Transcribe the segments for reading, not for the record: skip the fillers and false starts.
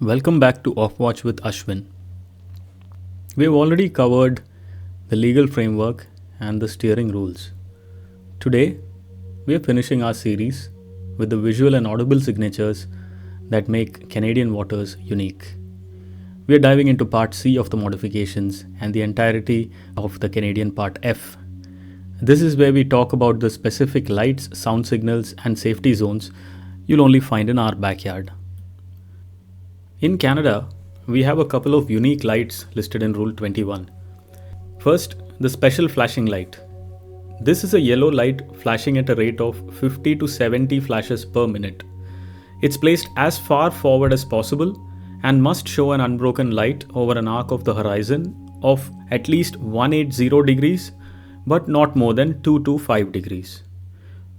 Welcome back to Off Watch with Ashwin. We've already covered the legal framework and the steering rules. Today, we are finishing our series with the visual and audible signatures that make Canadian waters unique. We are diving into Part C of the modifications and the entirety of the Canadian Part F. This is where we talk about the specific lights, sound signals, and safety zones you'll only find in our backyard. In Canada, we have a couple of unique lights listed in Rule 21. First, the special flashing light. This is a yellow light flashing at a rate of 50 to 70 flashes per minute. It's placed as far forward as possible and must show an unbroken light over an arc of the horizon of at least 180 degrees, but not more than 225 degrees.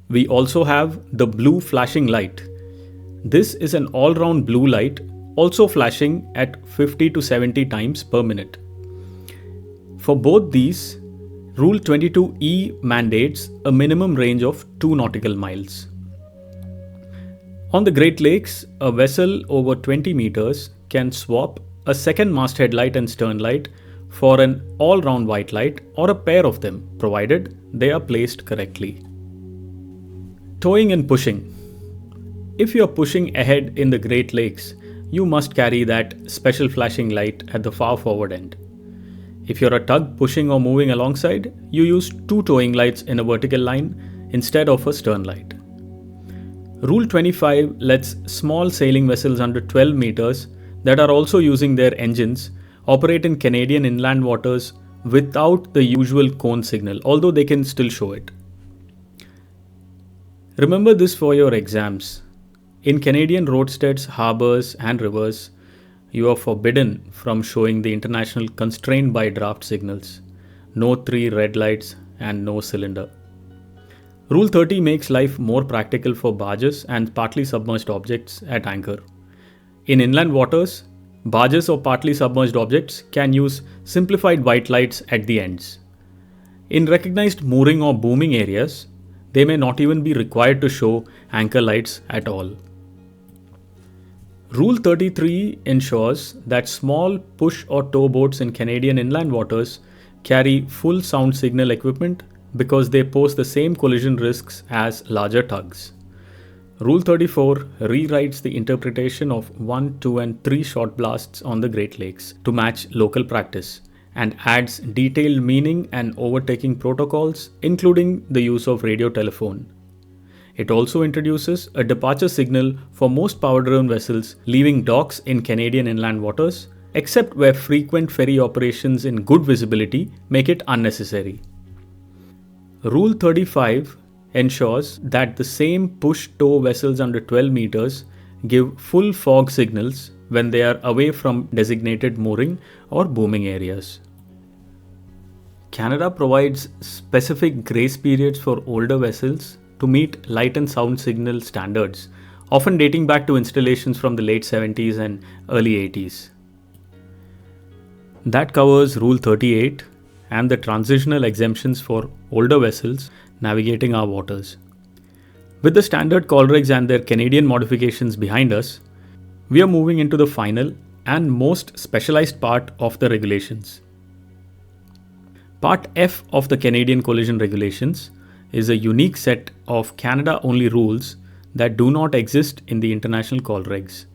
We also have the blue flashing light. This is an all-round blue light also flashing at 50 to 70 times per minute. For both these, Rule 22E mandates a minimum range of 2 nautical miles. On the Great Lakes, a vessel over 20 meters can swap a second masthead light and stern light for an all-round white light or a pair of them, provided they are placed correctly. Towing and pushing. If you are pushing ahead in the Great Lakes, you must carry that special flashing light at the far forward end. If you're a tug pushing or moving alongside, you use 2 towing lights in a vertical line instead of a stern light. Rule 25 lets small sailing vessels under 12 meters that are also using their engines operate in Canadian inland waters without the usual cone signal, although they can still show it. Remember this for your exams. In Canadian roadsteads, harbours and rivers, you are forbidden from showing the international constraint by draft signals, no 3 red lights and no cylinder. Rule 30 makes life more practical for barges and partly submerged objects at anchor. In inland waters, barges or partly submerged objects can use simplified white lights at the ends. In recognized mooring or booming areas, they may not even be required to show anchor lights at all. Rule 33 ensures that small push or tow boats in Canadian inland waters carry full sound signal equipment because they pose the same collision risks as larger tugs. Rule 34 rewrites the interpretation of 1, 2, and 3 shot blasts on the Great Lakes to match local practice and adds detailed meaning and overtaking protocols, including the use of radio telephone. It also introduces a departure signal for most power-driven vessels leaving docks in Canadian inland waters, except where frequent ferry operations in good visibility make it unnecessary. Rule 35 ensures that the same push-tow vessels under 12 meters give full fog signals when they are away from designated mooring or booming areas. Canada provides specific grace periods for older vessels to meet light and sound signal standards, often dating back to installations from the late 70s and early 80s. That covers Rule 38 and the transitional exemptions for older vessels navigating our waters. With the standard COLREGs and their Canadian modifications behind us, we are moving into the final and most specialized part of the regulations. Part F of the Canadian Collision Regulations is a unique set of Canada-only rules that do not exist in the International COLREGs.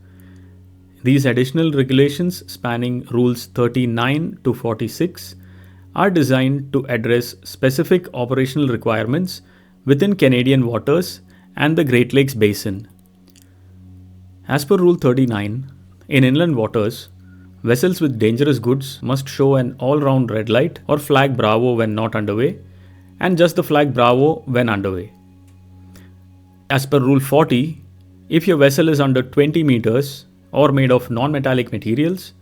These additional regulations, spanning Rules 39 to 46, are designed to address specific operational requirements within Canadian waters and the Great Lakes Basin. As per Rule 39, in inland waters, vessels with dangerous goods must show an all-round red light or flag Bravo when not underway, and just the flag Bravo when underway. As per Rule 40, if your vessel is under 20 meters or made of non-metallic materials,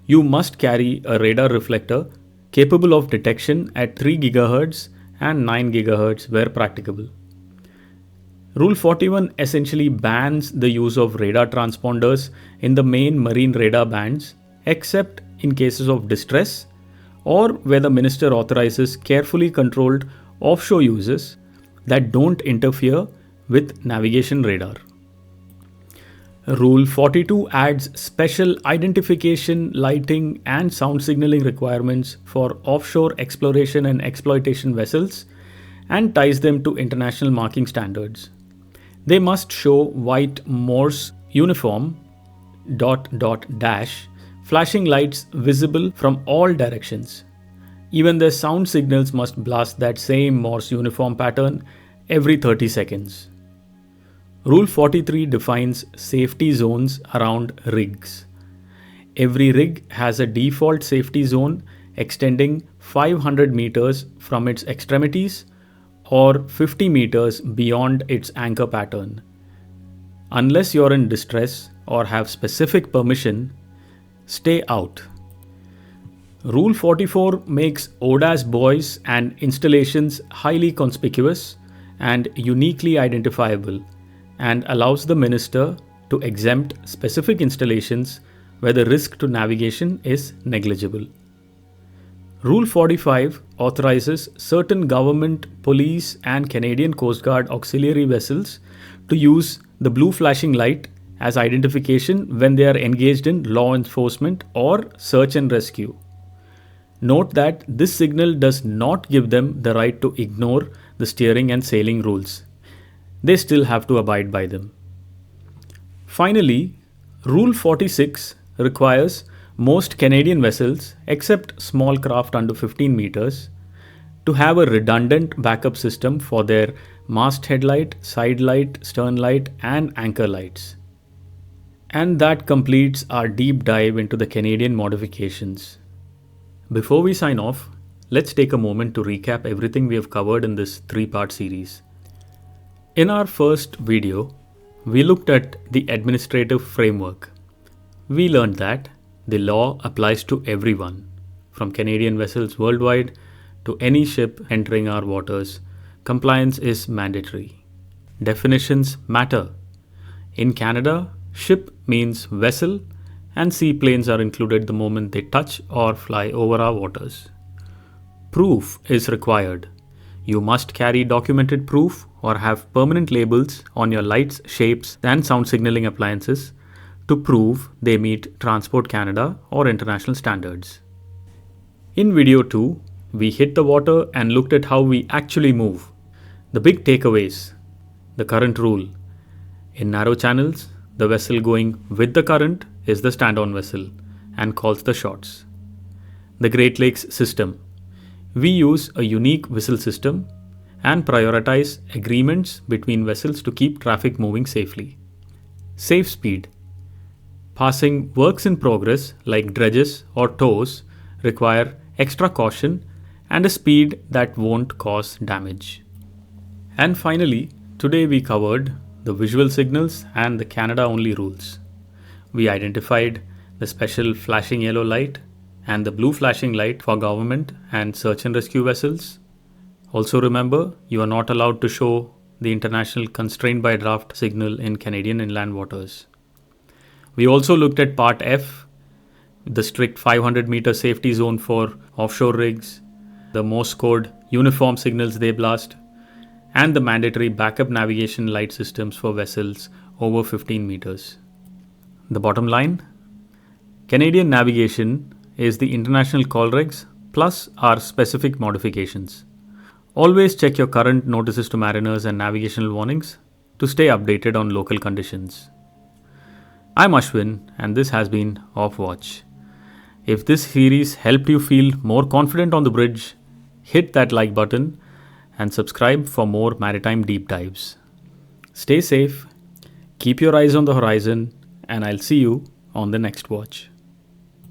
you must carry a radar reflector capable of detection at 3 GHz and 9 GHz where practicable. Rule 41 essentially bans the use of radar transponders in the main marine radar bands, except in cases of distress or where the minister authorizes carefully controlled offshore uses that don't interfere with navigation radar. Rule 42 adds special identification, lighting, and sound signaling requirements for offshore exploration and exploitation vessels and ties them to international marking standards. They must show white Morse uniform dash flashing lights visible from all directions. Even their sound signals must blast that same Morse uniform pattern every 30 seconds. Rule 43 defines safety zones around rigs. Every rig has a default safety zone extending 500 meters from its extremities or 50 meters beyond its anchor pattern. Unless you're in distress or have specific permission, stay out. Rule 44 makes ODAS buoys and installations highly conspicuous and uniquely identifiable and allows the minister to exempt specific installations where the risk to navigation is negligible. Rule 45 authorizes certain government, police, and Canadian Coast Guard auxiliary vessels to use the blue flashing light as identification when they are engaged in law enforcement or search and rescue. Note that this signal does not give them the right to ignore the steering and sailing rules. They still have to abide by them. Finally, Rule 46 requires most Canadian vessels, except small craft under 15 meters, to have a redundant backup system for their masthead light, side light, stern light, and anchor lights. And that completes our deep dive into the Canadian modifications. Before we sign off, let's take a moment to recap everything we have covered in this 3-part series. In our first video, we looked at the administrative framework. We learned that the law applies to everyone, from Canadian vessels worldwide to any ship entering our waters. Compliance is mandatory. Definitions matter. In Canada, ship means vessel, and seaplanes are included the moment they touch or fly over our waters. Proof is required. You must carry documented proof or have permanent labels on your lights, shapes, and sound signaling appliances to prove they meet Transport Canada or international standards. In video 2, we hit the water and looked at how we actually move. The big takeaways. The current rule. In narrow channels, the vessel going with the current is the stand-on vessel and calls the shots. The Great Lakes system. We use a unique whistle system and prioritize agreements between vessels to keep traffic moving safely. Safe speed. Passing works in progress like dredges or tows require extra caution and a speed that won't cause damage. And finally, today we covered the visual signals and the Canada-only rules. We identified the special flashing yellow light and the blue flashing light for government and search and rescue vessels. Also remember, you are not allowed to show the international constrained by draft signal in Canadian inland waters. We also looked at Part F, the strict 500-meter safety zone for offshore rigs, the Morse code uniform signals they blast, and the mandatory backup navigation light systems for vessels over 15 meters. The bottom line, Canadian navigation is the International COLREGs plus our specific modifications. Always check your current notices to mariners and navigational warnings to stay updated on local conditions. I'm Ashwin and this has been Off Watch. If this series helped you feel more confident on the bridge, hit that like button and subscribe for more maritime deep dives. Stay safe, keep your eyes on the horizon, and I'll see you on the next watch.